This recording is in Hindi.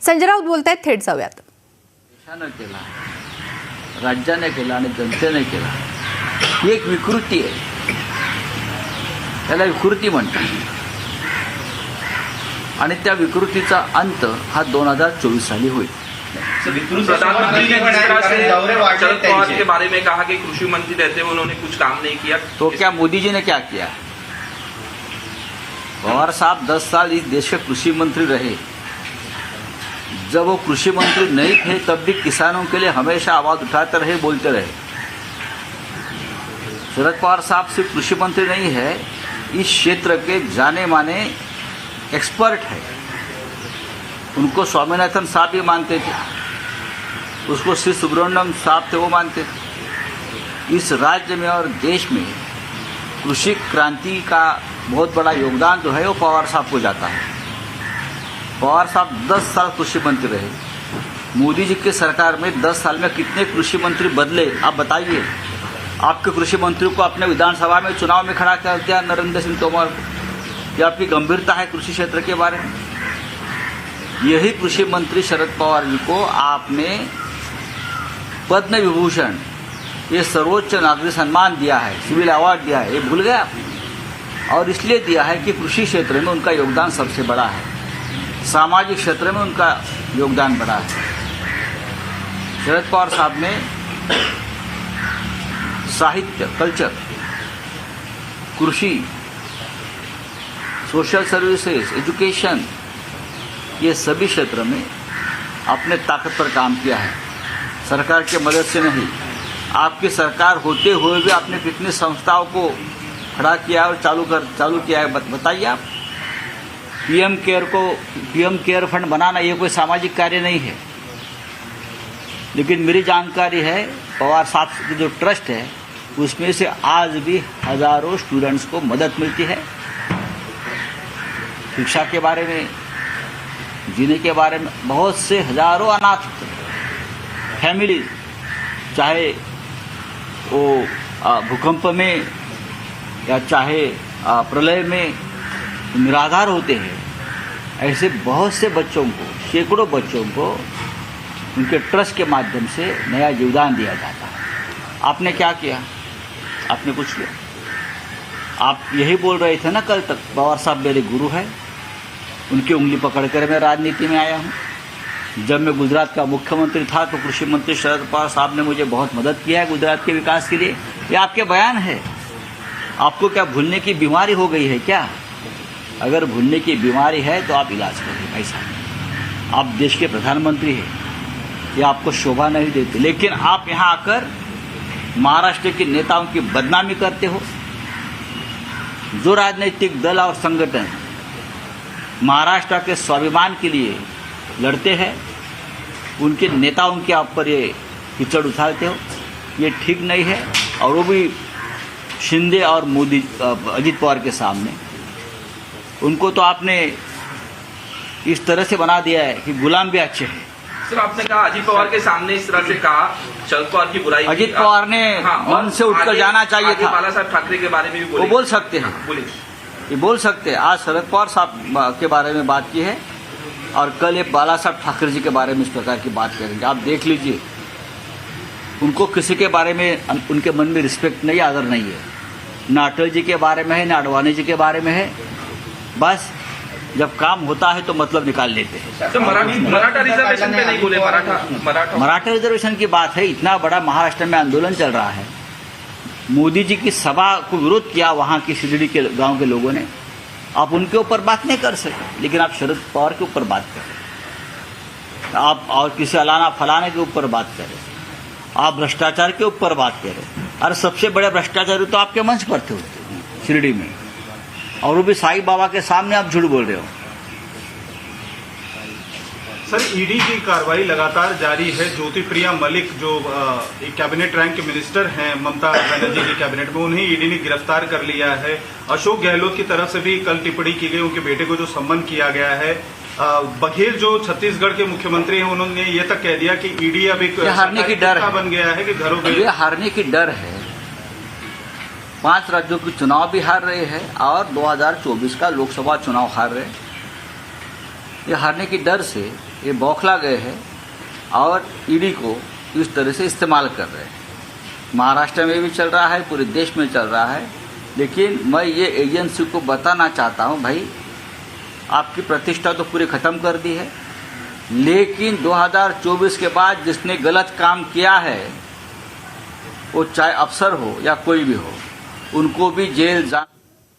संजय राऊत बोलतायत, थेट जाऊयात. देशानं केला, राज्याने केला आणि जनतेने केला, ही एक विकृती आहे. त्याला विकृती म्हणतात आणि त्या विकृतीचा अंत हा 2024 साली होईल. प्रधानमंत्री ने जिस तरह से शरद पवार के बारे में कहा कि कृषि मंत्री रहते हुए उन्होंने कुछ काम नहीं किया, तो क्या मोदी जी ने क्या किया? पवार साहब 10 साल इस देश के कृषि मंत्री रहे. जब वो कृषि मंत्री नहीं थे तब भी किसानों के लिए हमेशा आवाज उठाते रहे, बोलते रहे. शरद पवार साहब सिर्फ कृषि मंत्री नहीं है, इस क्षेत्र के जाने माने एक्सपर्ट है. उनको स्वामीनाथन साहब भी मानते थे, उसको श्री सुब्रमण्यम साहब थे वो मानते थे. इस राज्य में और देश में कृषि क्रांति का बहुत बड़ा योगदान जो है वो पवार साहब को जाता है. पवार साहब 10 साल कृषि मंत्री रहे. मोदी जी की सरकार में 10 साल में कितने कृषि मंत्री बदले आप बताइए. आपके कृषि मंत्री को अपने विधानसभा में चुनाव में खड़ा कर दिया नरेंद्र सिंह तोमर को. यह आपकी गंभीरता है कृषि क्षेत्र के बारे में? यही कृषि मंत्री शरद पवार जी को आपने पद्म विभूषण, ये सर्वोच्च नागरिक सम्मान दिया है, सिविल अवार्ड दिया है, ये भूल गए आप? और इसलिए दिया है कि कृषि क्षेत्र में उनका योगदान सबसे बड़ा है, सामाजिक क्षेत्र में उनका योगदान बड़ा है. शरद पवार साहब ने साहित्य, कल्चर, कृषि, सोशल सर्विसेज, एजुकेशन, ये सभी क्षेत्र में अपने ताकत पर काम किया है. सरकार की मदद से नहीं, आपकी सरकार होते हुए भी आपने कितनी संस्थाओं को खड़ा किया और चालू किया है बताइए आप. पीएम केयर फंड बनाना ये कोई सामाजिक कार्य नहीं है. लेकिन मेरी जानकारी है पवार साहब की जो ट्रस्ट है उसमें से आज भी हजारों स्टूडेंट्स को मदद मिलती है. शिक्षा के बारे में, जीने के बारे में बहुत से हजारों अनाथ फैमिली, चाहे वो भूकंप में या चाहे प्रलय में निराधार होते हैं, ऐसे बहुत से बच्चों को, सैकड़ों बच्चों को उनके ट्रस्ट के माध्यम से नया योगदान दिया जाता है. आपने क्या किया? आपने कुछ किया? आप यही बोल रहे थे ना कल तक, पवार साहब मेरे गुरु है, उनकी उंगली पकड़कर मैं राजनीति में आया हूँ. जब मैं गुजरात का मुख्यमंत्री था तो कृषि मंत्री शरद पवार साहब ने मुझे बहुत मदद किया है गुजरात के विकास के लिए. ये आपके बयान है. आपको क्या भूलने की बीमारी हो गई है क्या? अगर भूलने की बीमारी है तो आप इलाज करिए. ऐसा आप देश के प्रधानमंत्री हैं, ये आपको शोभा नहीं देती. लेकिन आप यहाँ आकर महाराष्ट्र के नेताओं की बदनामी करते हो. जो राजनीतिक दल और संगठन महाराष्ट्र के स्वाभिमान के लिए लड़ते हैं, उनके नेताओं के ऊपर ये कीचड़ उछालते हो, ये ठीक नहीं है. और वो भी शिंदे और मोदी, अजित पवार के सामने. उनको तो आपने इस तरह से बना दिया है कि गुलाम भी अच्छे हैं. सर, आपने कहा अजित पवार के सामने इस तरह से कहा, शरद पवार की बुराई. अजित पवार ने मन से उठकर जाना चाहिए था. बाला साहब ठाकरे के बारे में भी वो बोल सकते हैं, बोलिए. ये बोल सकते हैं. आज शरद पवार साहब के बारे में बात की है और कल ये बाला साहब ठाकरे जी के बारे में इस प्रकार की बात करेंगे. आप देख लीजिए, उनको किसी के बारे में, उनके मन में रिस्पेक्ट नहीं, आदर नहीं है. ना अटल जी के बारे में है, ना अडवाणी जी के बारे में है. बस जब काम होता है तो मतलब निकाल लेते हैं. तो मराठा रिजर्वेशन पे नहीं बोले. मराठा रिजर्वेशन की बात है. इतना बड़ा महाराष्ट्र में आंदोलन चल रहा है. मोदी जी की सभा को विरोध किया वहाँ की शिरडी के गांव के लोगों ने. आप उनके ऊपर बात नहीं कर सकते, लेकिन आप शरद पवार के ऊपर बात करें. आप और किसी अलाना फलाने के ऊपर बात करें. आप भ्रष्टाचार के ऊपर बात करें. अरे सबसे बड़े भ्रष्टाचारी तो आपके मंच पर थे शिरडी में, और वो भी साईं बाबा के सामने आप झूठ बोल रहे हो. सर, ईडी की कार्रवाई लगातार जारी है. ज्योतिप्रिया मलिक जो एक कैबिनेट रैंक के मिनिस्टर हैं ममता बनर्जी की कैबिनेट में, उन्हें ईडी ने गिरफ्तार कर लिया है. अशोक गहलोत की तरफ से भी कल टिप्पणी की गई, उनके बेटे को जो सम्मन किया गया है. बघेल जो छत्तीसगढ़ के मुख्यमंत्री हैं, उन्होंने ये तक कह दिया कि ईडी अब एक हारने की डर बन गया है कि घरों में ये हारने की डर है. 5 राज्यों के चुनाव भी हार रहे हैं और 2024 का लोकसभा चुनाव हार रहे. ये हारने की डर से ये बौखला गए हैं और ईडी को इस तरह से इस्तेमाल कर रहे हैं। महाराष्ट्र में भी चल रहा है, पूरे देश में चल रहा है। लेकिन मैं ये एजेंसी को बताना चाहता हूँ, भाई आपकी प्रतिष्ठा तो पूरी ख़त्म कर दी है, लेकिन 2024 के बाद जिसने गलत काम किया है, वो चाहे अफसर हो या कोई भी हो, उनको भी जेल जा